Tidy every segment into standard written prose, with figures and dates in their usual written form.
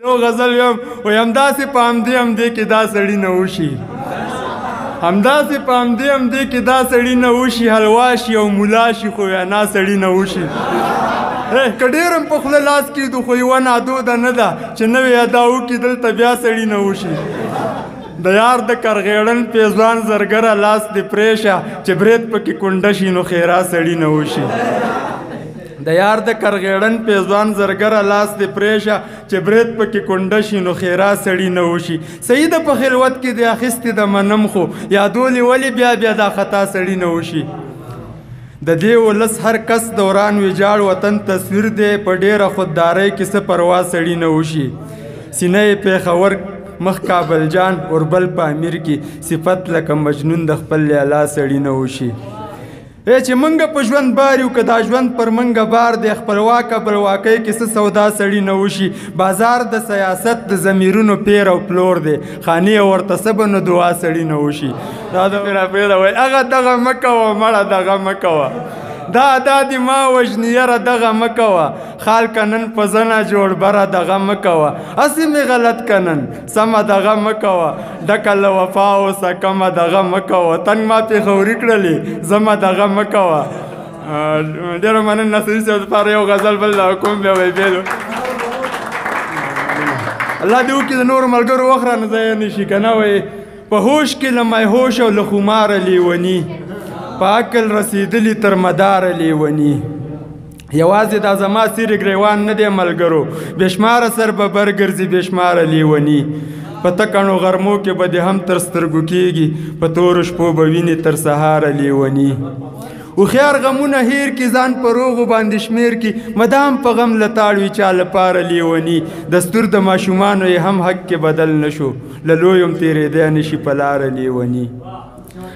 یو غزل ویم وایي همداسې په همدې کې دا سړي نه وشي همداسې په همدې کې دا سړي نه وشي حلوا شي او ملا شي خو وینا سړي نه وشي که ډېر هم په خوله لاس کېږدو خو یوه نادوده نه ده چې نوې ادا وکړي دلته بیا سړي نه وشي د یار د کرغېړن پیزوان زرګره لاس دې پرېشه چې برید پکې کونډه شي نو خیرا سړي نه وشي د یار د کرغېړن پیزوان زرګره لاس دې پرېشه چې برید پکې کونډه شي نو خیرا سړي نه وشي صحیح ده په خلوت کې دې اخیستې د منم خو یادولې ولې بیا دا خطا سړي نه وشي د دې ولس هر کس دوران ویجاړ وطن تصویر دی په ډېره خوددارۍ کې څه پروا سړي نه وشي سینه یې پېښور مخ کابل جان اوربل په امیر کې صفت لکه مجنون د خپل لیلا سړي نه وشي چې منګه په ژوند بار یو که دا ژوند پر منګه بار دی خپلواکه بلواکۍ کې څه سودا سړي نه وشي بازار د سیاست د ضمیرونو پیر او پلور دی خانې ورته څه به نو دعا سړي نه وشي دا د میرافیده وایي هغه دغه مه کوه مړه دغه مه کوه دا دې ما وژني یاره دغه مه کوه خال کنن په زنه جوړ بره دغه مه کوه هسې مې غلط کنن سمه دغه مه کوه ډکه له وفا اوسه کمه دغه مه کوه تنګ ما پېښوري کړلې زمه دغه مه کوه ډېره مننه نصري صاحب دپاره یو غزل بل کوم بیا وایي بیلو الله دې وکړي د نورو ملګرو وخت رانه ضایع نه شي که نه وایي په هوش کې له مایهوش او له خماره لیوني په عقل رسیدلی تر مداره لیوني یوازې دا زما سیرې ګریوان نه دی ملګرو بېشماره سر به بر ګرځي بېشماره لیوني په تکڼو غرمو کې به دې هم تر سترګو کېږي په تورو شپو به وینې تر سهاره لیوني هوښیار غمونه هیر کې ځان په روغو باندې شمیر کې مدام په غم لتاړ وي چا لپاره لیوني دستور د ماشومانو یې هم حق کې بدل نه شو له لوی هم تېرېدی نه شي په لاره لیوني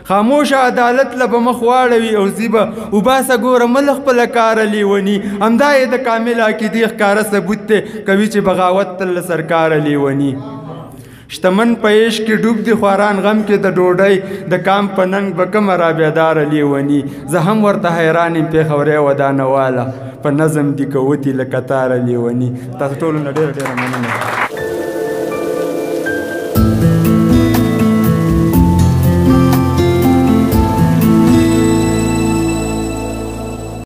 خاموشه عدالت له به مخ واړوي او زیبه وباسه ګوره مله خپله کاره لیوني همدا یې د کامل عقیدې ښکاره ثبوت دی کوي چې بغاوت تل له سرکاره لیوني شتمن په عشق کې ډوب دي خواران غم کې د ډوډۍ د کام په ننګ به کومه رابیداره لیوني زه هم ورته حیران یم پېښوری ودانواله په نظم دي که وتي له کتاره لیوني تاسو ټولو نه ډېره مننه